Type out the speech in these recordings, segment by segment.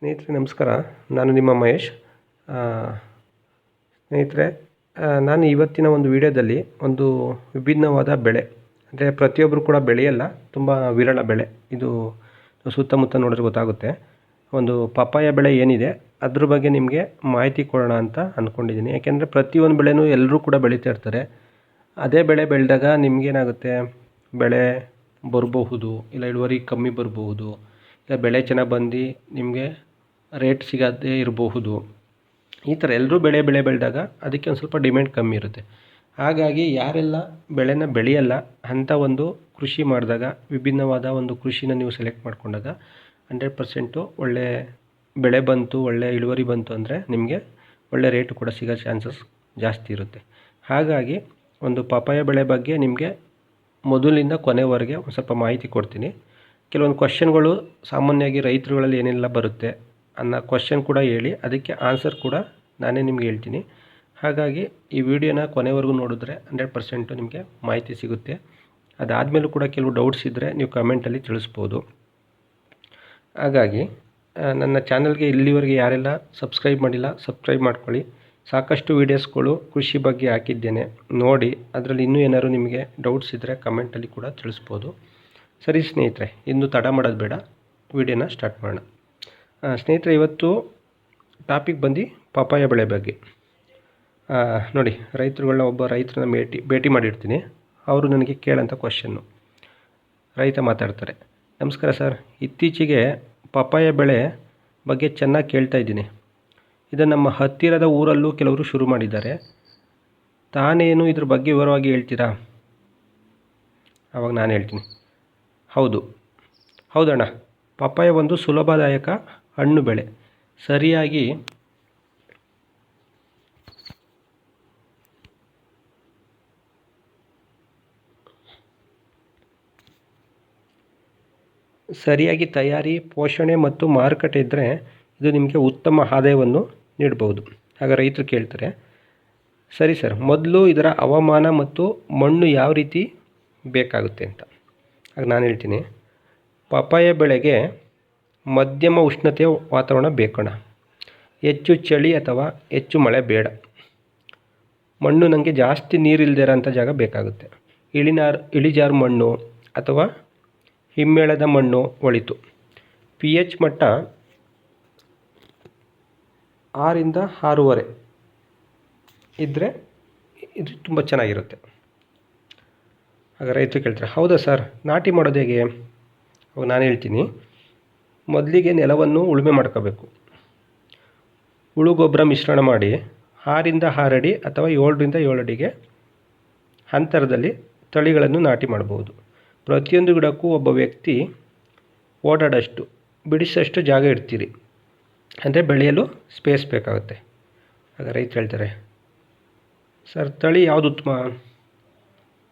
ಸ್ನೇಹಿತರೆ ನಮಸ್ಕಾರ. ನಾನು ನಿಮ್ಮ ಮಹೇಶ್. ಸ್ನೇಹಿತರೆ, ನಾನು ಇವತ್ತಿನ ಒಂದು ವಿಡಿಯೋದಲ್ಲಿ ಒಂದು ವಿಭಿನ್ನವಾದ ಬೆಳೆ, ಅಂದರೆ ಪ್ರತಿಯೊಬ್ಬರು ಕೂಡ ಬೆಳೆಯಲ್ಲ, ತುಂಬ ವಿರಳ ಬೆಳೆ ಇದು. ಸುತ್ತಮುತ್ತ ನೋಡಿದ್ರೆ ಗೊತ್ತಾಗುತ್ತೆ. ಒಂದು ಪಪ್ಪಾಯ ಬೆಳೆ ಏನಿದೆ ಅದ್ರ ಬಗ್ಗೆ ನಿಮಗೆ ಮಾಹಿತಿ ಕೊಡೋಣ ಅಂತ ಅಂದ್ಕೊಂಡಿದ್ದೀನಿ. ಯಾಕೆಂದರೆ ಪ್ರತಿಯೊಂದು ಬೆಳೆನೂ ಎಲ್ಲರೂ ಕೂಡ ಬೆಳೀತಾ ಇರ್ತಾರೆ. ಅದೇ ಬೆಳೆ ಬೆಳೆದಾಗ ನಿಮಗೇನಾಗುತ್ತೆ, ಬೆಳೆ ಬರಬಹುದು, ಇಲ್ಲ ಇಳುವರಿ ಕಮ್ಮಿ ಬರಬಹುದು, ಇಲ್ಲ ಬೆಳೆ ಚೆನ್ನಾಗಿ ಬಂದು ನಿಮಗೆ ರೇಟ್ ಸಿಗದೇ ಇರಬಹುದು. ಈ ಥರ ಎಲ್ಲರೂ ಬೆಳೆ ಬೆಳೆದಾಗ ಅದಕ್ಕೆ ಒಂದು ಸ್ವಲ್ಪ ಡಿಮ್ಯಾಂಡ್ ಕಮ್ಮಿ ಇರುತ್ತೆ. ಹಾಗಾಗಿ ಯಾರೆಲ್ಲ ಬೆಳೆನ ಬೆಳೆಯಲ್ಲ ಅಂಥ ಒಂದು ಕೃಷಿ ಮಾಡಿದಾಗ, ವಿಭಿನ್ನವಾದ ಒಂದು ಕೃಷಿನ ನೀವು ಸೆಲೆಕ್ಟ್ ಮಾಡಿಕೊಂಡಾಗ 100% ಒಳ್ಳೆ ಬೆಳೆ ಬಂತು, ಒಳ್ಳೆ ಇಳುವರಿ ಬಂತು ಅಂದರೆ ನಿಮಗೆ ಒಳ್ಳೆ ರೇಟು ಕೂಡ ಸಿಗೋ ಚಾನ್ಸಸ್ ಜಾಸ್ತಿ ಇರುತ್ತೆ. ಹಾಗಾಗಿ ಒಂದು ಪಪ್ಪಾಯ ಬೆಳೆ ಬಗ್ಗೆ ನಿಮಗೆ ಮೊದಲಿಂದ ಕೊನೆವರೆಗೆ ಒಂದು ಸ್ವಲ್ಪ ಮಾಹಿತಿ ಕೊಡ್ತೀನಿ. ಕೆಲವೊಂದು ಕ್ವಶನ್ಗಳು ಸಾಮಾನ್ಯವಾಗಿ ರೈತರುಗಳಲ್ಲಿ ಏನೆಲ್ಲ ಬರುತ್ತೆ ಅನ್ನೋ ಕ್ವಶನ್ ಕೂಡ ಹೇಳಿ, ಅದಕ್ಕೆ ಆನ್ಸರ್ ಕೂಡ ನಾನೇ ನಿಮ್ಗೆ ಹೇಳ್ತೀನಿ. ಹಾಗಾಗಿ ಈ ವಿಡಿಯೋನ ಕೊನೆವರೆಗೂ ನೋಡಿದ್ರೆ 100% ನಿಮಗೆ ಮಾಹಿತಿ ಸಿಗುತ್ತೆ. ಅದಾದಮೇಲೂ ಕೂಡ ಕೆಲವು ಡೌಟ್ಸ್ ಇದ್ದರೆ ನೀವು ಕಮೆಂಟಲ್ಲಿ ತಿಳಿಸ್ಬೋದು. ಹಾಗಾಗಿ ನನ್ನ ಚಾನಲ್ಗೆ ಇಲ್ಲಿವರೆಗೆ ಯಾರೆಲ್ಲ ಸಬ್ಸ್ಕ್ರೈಬ್ ಮಾಡಿಲ್ಲ, ಸಬ್ಸ್ಕ್ರೈಬ್ ಮಾಡ್ಕೊಳ್ಳಿ. ಸಾಕಷ್ಟು ವೀಡಿಯೋಸ್ಗಳು ಕೃಷಿ ಬಗ್ಗೆ ಹಾಕಿದ್ದೇನೆ, ನೋಡಿ. ಅದರಲ್ಲಿ ಇನ್ನೂ ಏನಾದ್ರು ನಿಮಗೆ ಡೌಟ್ಸ್ ಇದ್ದರೆ ಕಮೆಂಟಲ್ಲಿ ಕೂಡ ತಿಳಿಸ್ಬೋದು. ಸರಿ ಸ್ನೇಹಿತರೆ, ಇನ್ನು ತಡ ಮಾಡೋದು ಬೇಡ, ವಿಡಿಯೋನ ಸ್ಟಾರ್ಟ್ ಮಾಡೋಣ. ಸ್ನೇಹಿತರೆ, ಇವತ್ತು ಟಾಪಿಕ್ ಬಂದು ಪಪ್ಪಾಯ ಬೆಳೆ ಬಗ್ಗೆ. ನೋಡಿ, ಒಬ್ಬ ರೈತರನ್ನ ಭೇಟಿ ಮಾಡಿರ್ತೀನಿ. ಅವರು ನನಗೆ ಕೇಳೋಂಥ ಕ್ವಶನ್ನು. ರೈತ ಮಾತಾಡ್ತಾರೆ. ನಮಸ್ಕಾರ ಸರ್, ಇತ್ತೀಚೆಗೆ ಪಪ್ಪಾಯ ಬೆಳೆ ಬಗ್ಗೆ ಚೆನ್ನಾಗಿ ಕೇಳ್ತಾ ಇದ್ದೀನಿ. ಇದನ್ನು ನಮ್ಮ ಹತ್ತಿರದ ಊರಲ್ಲೂ ಕೆಲವರು ಶುರು ಮಾಡಿದ್ದಾರೆ. ತಾನೇನು ಇದ್ರ ಬಗ್ಗೆ ವಿವರವಾಗಿ ಹೇಳ್ತೀರಾ? ಆವಾಗ ನಾನು ಹೇಳ್ತೀನಿ, ಹೌದಣ್ಣ, ಪಪ್ಪಾಯ ಒಂದು ಸುಲಭದಾಯಕ ಹಣ್ಣು ಬೆಳೆ. ಸರಿಯಾಗಿ ತಯಾರಿ, ಪೋಷಣೆ ಮತ್ತು ಮಾರುಕಟ್ಟೆ ಇದ್ದರೆ ಇದು ನಿಮಗೆ ಉತ್ತಮ ಆದಾಯವನ್ನು ನೀಡಬಹುದು. ಆಗ ರೈತರು ಕೇಳ್ತಾರೆ, ಸರಿ ಸರ್, ಮೊದಲು ಇದರ ಹವಾಮಾನ ಮತ್ತು ಮಣ್ಣು ಯಾವ ರೀತಿ ಬೇಕಾಗುತ್ತೆ ಅಂತ. ಆಗ ನಾನು ಹೇಳ್ತೀನಿ, ಪಪ್ಪಾಯ ಬೆಳೆಗೆ ಮಧ್ಯಮ ಉಷ್ಣತೆಯ ವಾತಾವರಣ ಬೇಕಣ್ಣ. ಹೆಚ್ಚು ಚಳಿ ಅಥವಾ ಹೆಚ್ಚು ಮಳೆ ಬೇಡ. ಮಣ್ಣು ನನಗೆ ಜಾಸ್ತಿ ನೀರಿಲ್ಲದೆ ಇರೋಂಥ ಜಾಗ ಬೇಕಾಗುತ್ತೆ. ಇಳಿಜಾರು ಮಣ್ಣು ಅಥವಾ ಹಿಮ್ಮೇಳದ ಮಣ್ಣು ಒಳಿತು. pH ಮಟ್ಟ 6ರಿಂದ 6.5 ಇದ್ದರೆ ಇದು ತುಂಬ ಚೆನ್ನಾಗಿರುತ್ತೆ. ಆಗ ರೈತರು ಕೇಳ್ತಾರೆ, ಹೌದಾ ಸರ್, ನಾಟಿ ಮಾಡೋದು ಹೇಗೆ? ಅವಾಗ ನಾನು ಹೇಳ್ತೀನಿ, ಮೊದಲಿಗೆ ನೆಲವನ್ನು ಉಳುಮೆ ಮಾಡ್ಕೋಬೇಕು. ಹುಳು ಗೊಬ್ಬರ ಮಿಶ್ರಣ ಮಾಡಿ 6ರಿಂದ 6 ಅಡಿ ಅಥವಾ 7ರಿಂದ 7 ಅಡಿಗೆ ಅಂತರದಲ್ಲಿ ತಳಿಗಳನ್ನು ನಾಟಿ ಮಾಡ್ಬೋದು. ಪ್ರತಿಯೊಂದು ಗಿಡಕ್ಕೂ ಒಬ್ಬ ವ್ಯಕ್ತಿ ಓಡಾಡೋಷ್ಟು, ಬಿಡಿಸೋಷ್ಟು ಜಾಗ ಇಡ್ತೀರಿ, ಅಂದರೆ ಬೆಳೆಯಲು ಸ್ಪೇಸ್ ಬೇಕಾಗುತ್ತೆ. ಆಗ ರೈತ ಹೇಳ್ತಾರೆ, ಸರ್, ತಳಿ ಯಾವುದು ಉತ್ತಮ?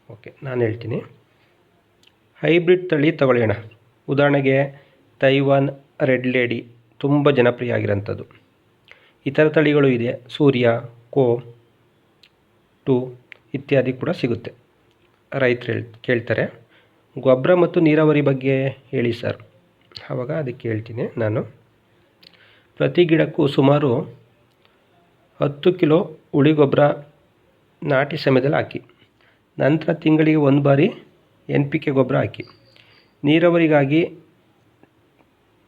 ಓಕೆ, ನಾನು ಹೇಳ್ತೀನಿ, ಹೈಬ್ರಿಡ್ ತಳಿ ತಗೊಳ್ಳೋಣ. ಉದಾಹರಣೆಗೆ ತೈವಾನ್ ರೆಡ್ ಲೇಡಿ ತುಂಬ ಜನಪ್ರಿಯ ಆಗಿರೋಂಥದ್ದು. ಇತರ ತಳಿಗಳು ಇದೆ, ಸೂರ್ಯ, CO2 ಇತ್ಯಾದಿ ಕೂಡ ಸಿಗುತ್ತೆ. ರೈತರು ಕೇಳ್ತಾರೆ, ಗೊಬ್ಬರ ಮತ್ತು ನೀರಾವರಿ ಬಗ್ಗೆ ಹೇಳಿ ಸರ್. ಆವಾಗ ಅದಕ್ಕೆ ಹೇಳ್ತೀನಿ ನಾನು, ಪ್ರತಿ ಗಿಡಕ್ಕೂ ಸುಮಾರು 10 ಕಿಲೋ ಹುಳಿ ಗೊಬ್ಬರ ನಾಟಿ ಸಮಯದಲ್ಲಿ ಹಾಕಿ. ನಂತರ ತಿಂಗಳಿಗೆ 1 ಬಾರಿ NPK ಗೊಬ್ಬರ ಹಾಕಿ. ನೀರಾವರಿಗಾಗಿ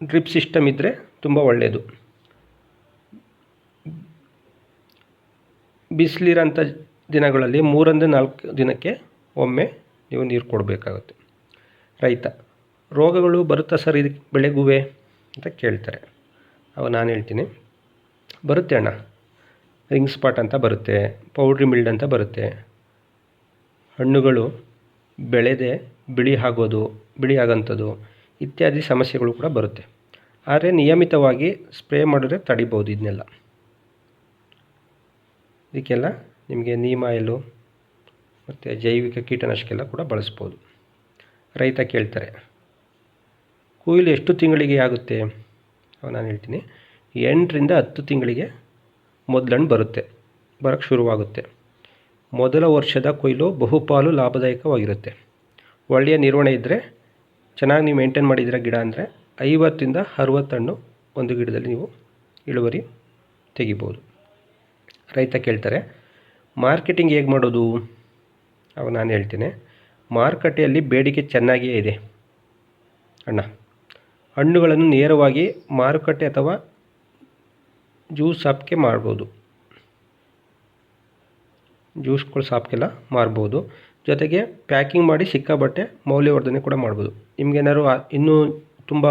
ಡ್ರಿಪ್ ಸಿಸ್ಟಮ್ ಇದ್ದರೆ ತುಂಬ ಒಳ್ಳೆಯದು. ಬಿಸಿಲಿರೋಂಥ ದಿನಗಳಲ್ಲಿ 3ರಿಂದ 4 ದಿನಕ್ಕೆ ಒಮ್ಮೆ ನೀವು ನೀರು ಕೊಡಬೇಕಾಗುತ್ತೆ. ರೈತ, ರೋಗಗಳು ಬರುತ್ತಾ ಸರ್ ಇದಕ್ಕೆ ಬೆಳೆಗುವೆ ಅಂತ ಕೇಳ್ತಾರೆ. ಅವಾಗ ನಾನು ಹೇಳ್ತೀನಿ, ಬರುತ್ತೆ ಅಣ್ಣ. ರಿಂಗ್ ಸ್ಪಾಟ್ ಅಂತ ಬರುತ್ತೆ, ಪೌಡ್ರಿ ಮಿಲ್ಡ್ ಅಂತ ಬರುತ್ತೆ. ಹಣ್ಣುಗಳು ಬೆಳೆದೇ ಬಿಳಿ ಆಗೋಂಥದ್ದು ಇತ್ಯಾದಿ ಸಮಸ್ಯೆಗಳು ಕೂಡ ಬರುತ್ತೆ. ಆದರೆ ನಿಯಮಿತವಾಗಿ ಸ್ಪ್ರೇ ಮಾಡಿದ್ರೆ ತಡಿಬೋದು ಇದನ್ನೆಲ್ಲ. ಇದಕ್ಕೆಲ್ಲ ನಿಮಗೆ ನೀಮ್ ಆಯಿಲು ಮತ್ತು ಜೈವಿಕ ಕೀಟನಾಶಕ ಎಲ್ಲ ಕೂಡ ಬಳಸ್ಬೋದು. ರೈತ ಕೇಳ್ತಾರೆ, ಕೊಯ್ಲು ಎಷ್ಟು ತಿಂಗಳಿಗೆ ಆಗುತ್ತೆ? ನಾನು ಹೇಳ್ತೀನಿ, 8ರಿಂದ 10 ತಿಂಗಳಿಗೆ ಮೊದಲಣ್ಣು ಬರೋಕ್ಕೆ ಶುರುವಾಗುತ್ತೆ. ಮೊದಲ ವರ್ಷದ ಕೊಯ್ಲು ಬಹುಪಾಲು ಲಾಭದಾಯಕವಾಗಿರುತ್ತೆ. ಒಳ್ಳೆಯ ನಿರ್ವಹಣೆ ಇದ್ದರೆ, ಚೆನ್ನಾಗಿ ನೀವು ಮೇಂಟೈನ್ ಮಾಡಿದ್ದೀರ ಗಿಡ ಅಂದರೆ 50ರಿಂದ 60 ಹಣ್ಣು ಒಂದು ಗಿಡದಲ್ಲಿ ನೀವು ಇಳುವರಿ ತೆಗಿಬೋದು. ರೈತ ಕೇಳ್ತಾರೆ, ಮಾರ್ಕೆಟಿಂಗ್ ಹೇಗೆ ಮಾಡೋದು? ಅವಾಗ ನಾನು ಹೇಳ್ತೇನೆ, ಮಾರುಕಟ್ಟೆಯಲ್ಲಿ ಬೇಡಿಕೆ ಚೆನ್ನಾಗಿಯೇ ಇದೆ ಹಣ್ಣುಗಳನ್ನು ನೇರವಾಗಿ ಮಾರುಕಟ್ಟೆ ಅಥವಾ ಜ್ಯೂಸ್ ಶಾಪ್ಗೆ ಮಾರ್ಬೋದು. ಜ್ಯೂಸ್ಗಳ ಶಾಪ್ಗೆಲ್ಲ ಮಾರ್ಬೋದು. ಜೊತೆಗೆ ಪ್ಯಾಕಿಂಗ್ ಮಾಡಿ ಸಿಕ್ಕಾಬಟ್ಟೆ ಮೌಲ್ಯವರ್ಧನೆ ಕೂಡ ಮಾಡ್ಬೋದು. ನಿಮಗೇನಾದ್ರು ಇನ್ನೂ ತುಂಬ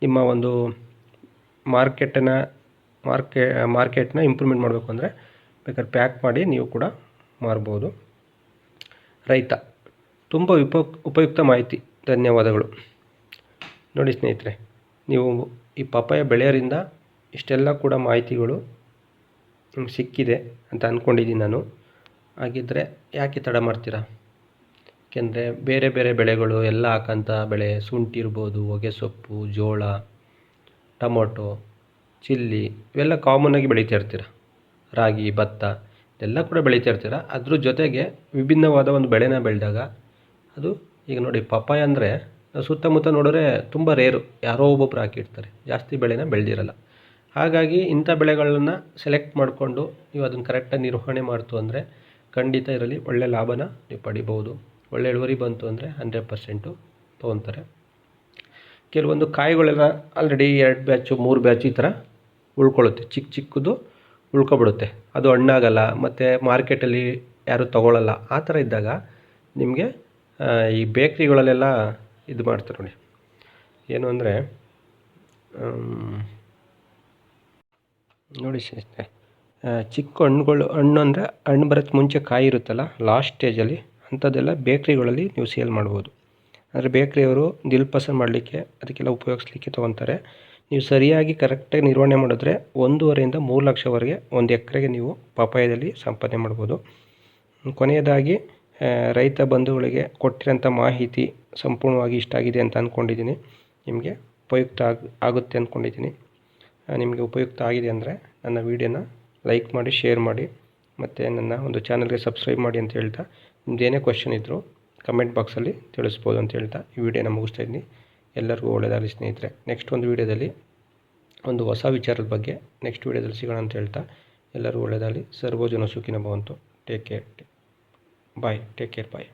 ನಿಮ್ಮ ಒಂದು ಮಾರ್ಕೆಟ್ನ ಇಂಪ್ರೂವ್ಮೆಂಟ್ ಮಾಡಬೇಕು ಅಂದರೆ ಬೇಕಾದ್ರೆ ಪ್ಯಾಕ್ ಮಾಡಿ ನೀವು ಕೂಡ ಮಾರ್ಬೋದು. ರೈತ, ತುಂಬ ಉಪಯುಕ್ತ ಮಾಹಿತಿ, ಧನ್ಯವಾದಗಳು. ನೋಡಿ ಸ್ನೇಹಿತರೆ, ನೀವು ಈ ಪಪ್ಪಾಯ ಬೆಳೆಯೋರಿಂದ ಇಷ್ಟೆಲ್ಲ ಕೂಡ ಮಾಹಿತಿಗಳು ನಿಮ್ಗೆ ಸಿಕ್ಕಿದೆ ಅಂತ ಅಂದ್ಕೊಂಡಿದ್ದೀನಿ ನಾನು. ಹಾಗಿದ್ದರೆ ಯಾಕೆ ತಡ ಮಾಡ್ತೀರಾ? ಏಕೆಂದರೆ ಬೇರೆ ಬೇರೆ ಬೆಳೆಗಳು ಎಲ್ಲ ಹಾಕೋಂಥ ಬೆಳೆ, ಶುಂಠಿ ಇರ್ಬೋದು, ಹೊಗೆಸೊಪ್ಪು, ಜೋಳ, ಟೊಮೊಟೊ, ಚಿಲ್ಲಿ ಇವೆಲ್ಲ ಕಾಮನ್ನಾಗಿ ಬೆಳೀತಾ ಇರ್ತೀರ. ರಾಗಿ, ಭತ್ತ ಎಲ್ಲ ಕೂಡ ಬೆಳೀತಾ ಇರ್ತೀರ. ಅದ್ರ ಜೊತೆಗೆ ವಿಭಿನ್ನವಾದ ಒಂದು ಬೆಳೆನ ಬೆಳೆದಾಗ ಅದು, ಈಗ ನೋಡಿ ಪಪ್ಪಾಯ ಅಂದರೆ ಸುತ್ತಮುತ್ತ ನೋಡಿದ್ರೆ ತುಂಬ ರೇರು, ಯಾರೋ ಒಬ್ಬೊಬ್ರು ಹಾಕಿರ್ತಾರೆ, ಜಾಸ್ತಿ ಬೆಳೆನ ಬೆಳೆದಿರಲ್ಲ. ಹಾಗಾಗಿ ಇಂಥ ಬೆಳೆಗಳನ್ನ ಸೆಲೆಕ್ಟ್ ಮಾಡಿಕೊಂಡು ನೀವು ಅದನ್ನು ಕರೆಕ್ಟಾಗಿ ನಿರ್ವಹಣೆ ಮಾಡ್ತು ಅಂದರೆ ಖಂಡಿತ ಇದರಲ್ಲಿ ಒಳ್ಳೆ ಲಾಭನ ನೀವು ಪಡಿಬೋದು. ಒಳ್ಳೆ ಇಳುವರಿ ಬಂತು ಅಂದರೆ 100% ತೊಗೊತಾರೆ. ಕೆಲವೊಂದು ಕಾಯಿಗಳೆಲ್ಲ ಆಲ್ರೆಡಿ 2 ಬ್ಯಾಚು 3 ಬ್ಯಾಚು ಈ ಥರ ಉಳ್ಕೊಳ್ಳುತ್ತೆ, ಚಿಕ್ಕದು ಉಳ್ಕೊಬಿಡುತ್ತೆ, ಅದು ಹಣ್ಣಾಗಲ್ಲ, ಮತ್ತು ಮಾರ್ಕೆಟಲ್ಲಿ ಯಾರೂ ತೊಗೊಳ್ಳಲ್ಲ. ಆ ಥರ ಇದ್ದಾಗ ನಿಮಗೆ ಈ ಬೇಕ್ರಿಗಳಲ್ಲೆಲ್ಲ ಇದು ಮಾಡ್ತಾರೆ ನೋಡಿ, ಏನು ಅಂದರೆ ನೋಡಿ ಸ್ನೇಹಿತರೆ, ಚಿಕ್ಕ ಹಣ್ಣು ಅಂದರೆ ಹಣ್ಣು ಬರೋಕ್ಕೆ ಮುಂಚೆ ಕಾಯಿ ಇರುತ್ತಲ್ಲ, ಲಾಸ್ಟ್ ಸ್ಟೇಜಲ್ಲಿ ಅಂಥದ್ದೆಲ್ಲ ಬೇಕ್ರಿಗಳಲ್ಲಿ ನೀವು ಸೇಲ್ ಮಾಡ್ಬೋದು. ಅಂದರೆ ಬೇಕ್ರಿಯವರು ದಿಲ್ಪಸಂದ್ ಮಾಡಲಿಕ್ಕೆ ಅದಕ್ಕೆಲ್ಲ ಉಪಯೋಗಿಸ್ಲಿಕ್ಕೆ ತೊಗೊತಾರೆ. ನೀವು ಸರಿಯಾಗಿ ಕರೆಕ್ಟಾಗಿ ನಿರ್ವಹಣೆ ಮಾಡಿದ್ರೆ 1.5 3 ಲಕ್ಷವರೆಗೆ ಒಂದು ಎಕರೆಗೆ ನೀವು ಪಪ್ಪಾಯದಲ್ಲಿ ಸಂಪಾದನೆ ಮಾಡ್ಬೋದು. ಕೊನೆಯದಾಗಿ ರೈತ ಬಂಧುಗಳಿಗೆ ಕೊಟ್ಟಿರೋಂಥ ಮಾಹಿತಿ ಸಂಪೂರ್ಣವಾಗಿ ಇಷ್ಟ ಆಗಿದೆ ಅಂತ ಅಂದ್ಕೊಂಡಿದ್ದೀನಿ. ನಿಮಗೆ ಉಪಯುಕ್ತ ಆಗುತ್ತೆ ಅಂದ್ಕೊಂಡಿದ್ದೀನಿ. ನಿಮಗೆ ಉಪಯುಕ್ತ ಆಗಿದೆ ಅಂದರೆ ನನ್ನ ವೀಡಿಯೋನ ಲೈಕ್ ಮಾಡಿ, ಶೇರ್ ಮಾಡಿ, ಮತ್ತು ನನ್ನ ಒಂದು ಚಾನಲ್ಗೆ ಸಬ್ಸ್ಕ್ರೈಬ್ ಮಾಡಿ ಅಂತ ಹೇಳ್ತಾ, ನಿಮ್ಮದೇನೇ ಕ್ವೆಶ್ಚನ್ ಇದ್ದರೂ ಕಮೆಂಟ್ ಬಾಕ್ಸಲ್ಲಿ ತಿಳಿಸ್ಬೋದು ಅಂತ ಹೇಳ್ತಾ ಈ ವಿಡಿಯೋನ ಮುಗಿಸ್ತಾ ಇದ್ದೀನಿ. ಎಲ್ಲರಿಗೂ ಒಳ್ಳೆಯದಾಗಲಿ ಸ್ನೇಹಿತರೆ. ನೆಕ್ಸ್ಟ್ ಒಂದು ವೀಡಿಯೋದಲ್ಲಿ ಒಂದು ಹೊಸ ವಿಚಾರದ ಬಗ್ಗೆ ನೆಕ್ಸ್ಟ್ ವೀಡಿಯೋದಲ್ಲಿ ಸಿಗೋಣ ಅಂತ ಹೇಳ್ತಾ, ಎಲ್ಲರೂ ಒಳ್ಳೆಯದಾಗಲಿ. ಸರ್ವೇ ಜನ ಸುಖಿನೋ ಭವಂತು. Take care. Bye. Take care. ಬಾಯ್.